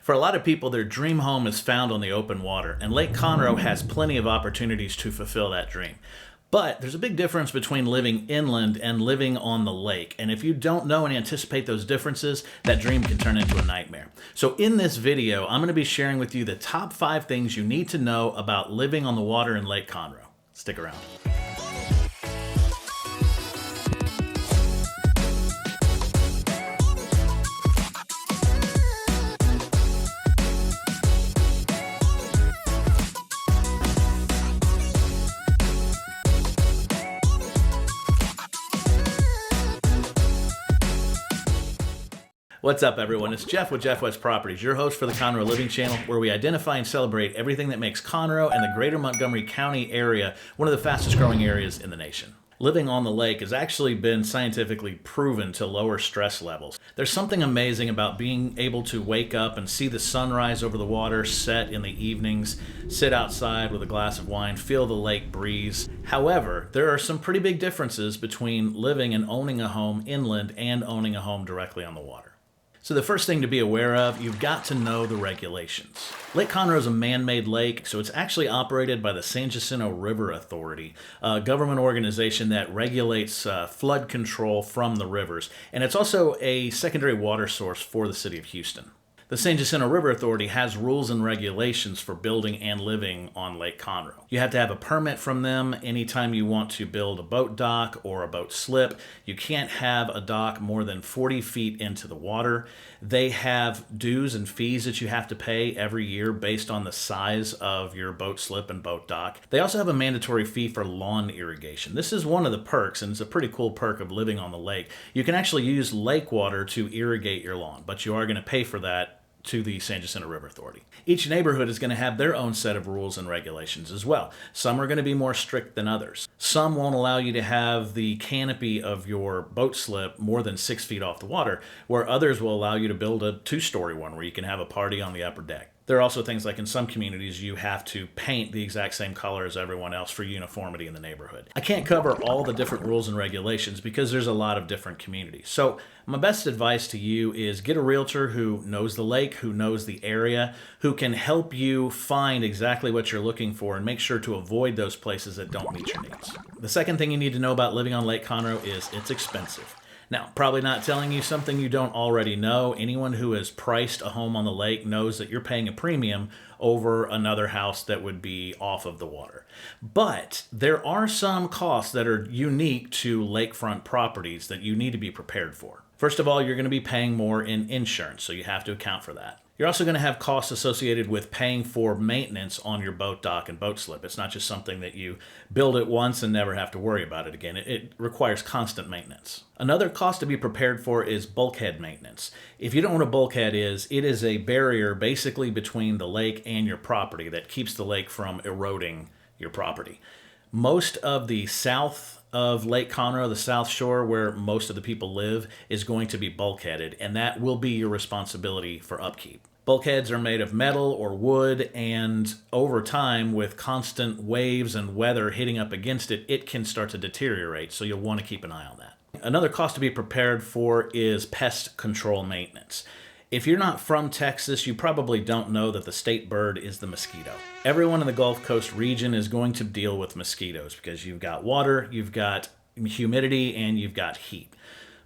For a lot of people, their dream home is found on the open water, and Lake Conroe has plenty of opportunities to fulfill that dream. But there's a big difference between living inland and living on the lake. And if you don't know and anticipate those differences, that dream can turn into a nightmare. So in this video, I'm going to be sharing with you the top 5 things you need to know about living on the water in Lake Conroe. Stick around. What's up, everyone? It's Jeff with Jeff West Properties, your host for the Conroe Living Channel, where we identify and celebrate everything that makes Conroe and the greater Montgomery County area one of the fastest growing areas in the nation. Living on the lake has actually been scientifically proven to lower stress levels. There's something amazing about being able to wake up and see the sunrise over the water, set in the evenings, sit outside with a glass of wine, feel the lake breeze. However, there are some pretty big differences between living and owning a home inland and owning a home directly on the water. So the first thing to be aware of, you've got to know the regulations. Lake Conroe is a man-made lake, so it's actually operated by the San Jacinto River Authority, a government organization that regulates flood control from the rivers. And it's also a secondary water source for the city of Houston. The San Jacinto River Authority has rules and regulations for building and living on Lake Conroe. You have to have a permit from them anytime you want to build a boat dock or a boat slip. You can't have a dock more than 40 feet into the water. They have dues and fees that you have to pay every year based on the size of your boat slip and boat dock. They also have a mandatory fee for lawn irrigation. This is one of the perks, and it's a pretty cool perk of living on the lake. You can actually use lake water to irrigate your lawn, but you are going to pay for that to the San Jacinto River Authority. Each neighborhood is going to have their own set of rules and regulations as well. Some are going to be more strict than others. Some won't allow you to have the canopy of your boat slip more than 6 feet off the water, where others will allow you to build a 2-story one where you can have a party on the upper deck. There are also things like in some communities you have to paint the exact same color as everyone else for uniformity in the neighborhood. I can't cover all the different rules and regulations because there's a lot of different communities. So my best advice to you is get a realtor who knows the lake, who knows the area, who can help you find exactly what you're looking for and make sure to avoid those places that don't meet your needs. The second thing you need to know about living on Lake Conroe is it's expensive. Now, probably not telling you something you don't already know. Anyone who has priced a home on the lake knows that you're paying a premium over another house that would be off of the water. But there are some costs that are unique to lakefront properties that you need to be prepared for. First of all, you're going to be paying more in insurance, so you have to account for that. You're also going to have costs associated with paying for maintenance on your boat dock and boat slip. It's not just something that you build it once and never have to worry about it again. It requires constant maintenance. Another cost to be prepared for is bulkhead maintenance. If you don't know what a bulkhead is, it is a barrier basically between the lake and your property that keeps the lake from eroding your property. Most of the south of Lake Conroe, the South Shore, where most of the people live, is going to be bulkheaded, and that will be your responsibility for upkeep. Bulkheads are made of metal or wood, and over time, with constant waves and weather hitting up against it, it can start to deteriorate, so you'll want to keep an eye on that. Another cost to be prepared for is pest control maintenance. If you're not from Texas, you probably don't know that the state bird is the mosquito. Everyone in the Gulf Coast region is going to deal with mosquitoes because you've got water, you've got humidity, and you've got heat.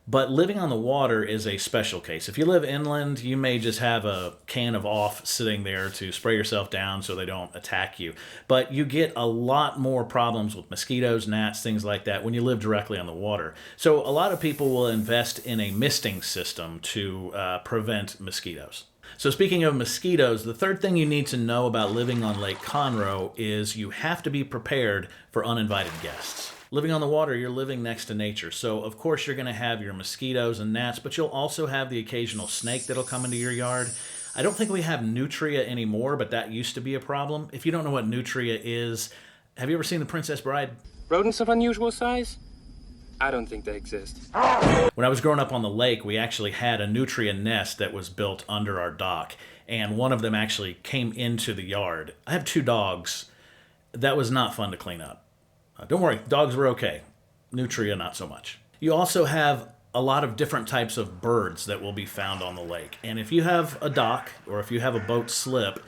But living on the water is a special case. If you live inland, you may just have a can of off sitting there to spray yourself down so they don't attack you. But you get a lot more problems with mosquitoes, gnats, things like that when you live directly on the water. So a lot of people will invest in a misting system to prevent mosquitoes. So speaking of mosquitoes, the third thing you need to know about living on Lake Conroe is you have to be prepared for uninvited guests. Living on the water, you're living next to nature. So, of course, you're going to have your mosquitoes and gnats, but you'll also have the occasional snake that'll come into your yard. I don't think we have nutria anymore, but that used to be a problem. If you don't know what nutria is, have you ever seen The Princess Bride? Rodents of unusual size? I don't think they exist. When I was growing up on the lake, we actually had a nutria nest that was built under our dock, and one of them actually came into the yard. I have 2 dogs. That was not fun to clean up. Don't worry, dogs were okay. Nutria, not so much. You also have a lot of different types of birds that will be found on the lake. And if you have a dock or if you have a boat slip,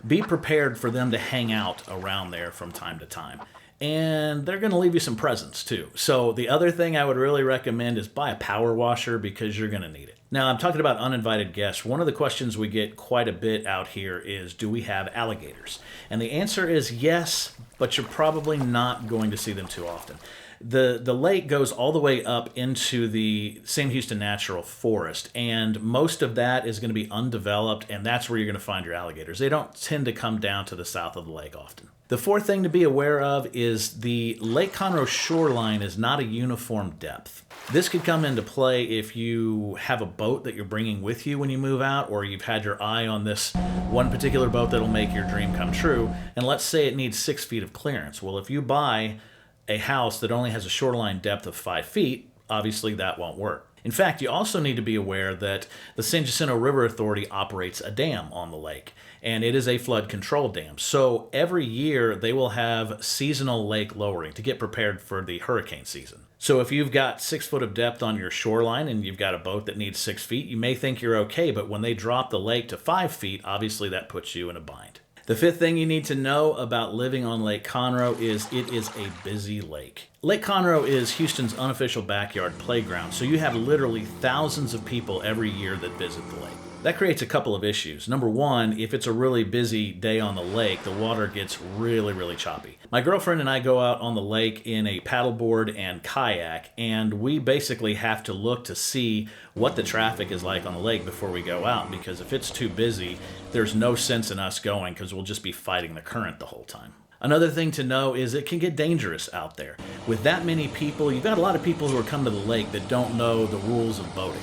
be prepared for them to hang out around there from time to time. And they're going to leave you some presents too. So the other thing I would really recommend is buy a power washer because you're going to need it. Now, I'm talking about uninvited guests. One of the questions we get quite a bit out here is, do we have alligators? And the answer is yes, but you're probably not going to see them too often. The lake goes all the way up into the Sam Houston Natural Forest, and most of that is going to be undeveloped, and that's where you're going to find your alligators. They don't tend to come down to the south of the lake often. The fourth thing to be aware of is the Lake Conroe shoreline is not a uniform depth. This could come into play if you have a boat that you're bringing with you when you move out, or you've had your eye on this one particular boat that'll make your dream come true, and let's say it needs 6 feet of clearance. Well, if you buy a house that only has a shoreline depth of 5 feet, obviously that won't work. In fact, you also need to be aware that the San Jacinto River Authority operates a dam on the lake, and it is a flood control dam. So every year they will have seasonal lake lowering to get prepared for the hurricane season. So if you've got 6 foot of depth on your shoreline and you've got a boat that needs 6 feet, you may think you're okay, but when they drop the lake to 5 feet, obviously that puts you in a bind. The fifth thing you need to know about living on Lake Conroe is it is a busy lake. Lake Conroe is Houston's unofficial backyard playground, so you have literally thousands of people every year that visit the lake. That creates a couple of issues. Number one, if it's a really busy day on the lake, the water gets really choppy. My girlfriend and I go out on the lake in a paddleboard and kayak, and we basically have to look to see what the traffic is like on the lake before we go out, because if it's too busy, there's no sense in us going because we'll just be fighting the current the whole time. Another thing to know is it can get dangerous out there. With that many people, you've got a lot of people who are coming to the lake that don't know the rules of boating.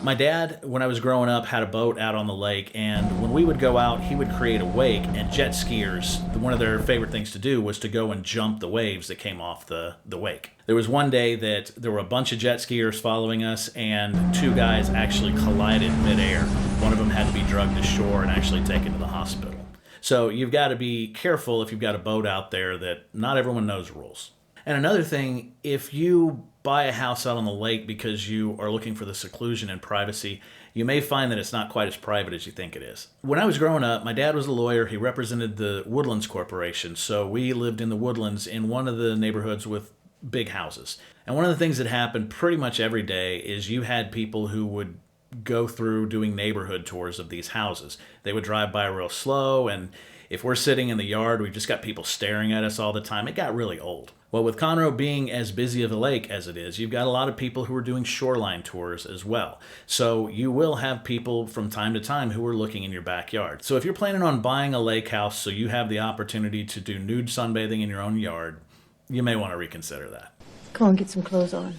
My dad, when I was growing up, had a boat out on the lake, and when we would go out, he would create a wake, and jet skiers, one of their favorite things to do was to go and jump the waves that came off the wake. There was one day that there were a bunch of jet skiers following us, and 2 guys actually collided midair. One of them had to be drugged to shore and actually taken to the hospital. So you've got to be careful if you've got a boat out there that not everyone knows rules. And another thing, if you buy a house out on the lake because you are looking for the seclusion and privacy, you may find that it's not quite as private as you think it is. When I was growing up, my dad was a lawyer. He represented the Woodlands Corporation, so we lived in the Woodlands in one of the neighborhoods with big houses. And one of the things that happened pretty much every day is you had people who would go through doing neighborhood tours of these houses. They would drive by real slow, and if we're sitting in the yard, we've just got people staring at us all the time. It got really old. Well, with Conroe being as busy of a lake as it is, you've got a lot of people who are doing shoreline tours as well. So you will have people from time to time who are looking in your backyard. So if you're planning on buying a lake house so you have the opportunity to do nude sunbathing in your own yard, you may want to reconsider that. Come on, get some clothes on.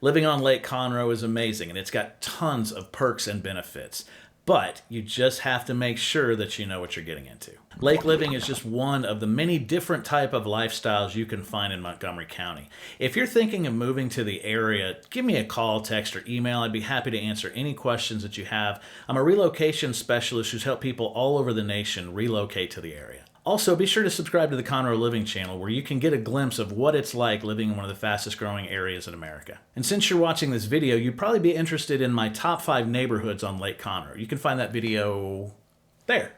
Living on Lake Conroe is amazing, and it's got tons of perks and benefits. But you just have to make sure that you know what you're getting into. Lake living is just one of the many different type of lifestyles you can find in Montgomery County. If you're thinking of moving to the area, give me a call, text, or email. I'd be happy to answer any questions that you have. I'm a relocation specialist who's helped people all over the nation relocate to the area. Also, be sure to subscribe to the Conroe Living channel where you can get a glimpse of what it's like living in one of the fastest growing areas in America. And since you're watching this video, you'd probably be interested in my top 5 neighborhoods on Lake Conroe. You can find that video there.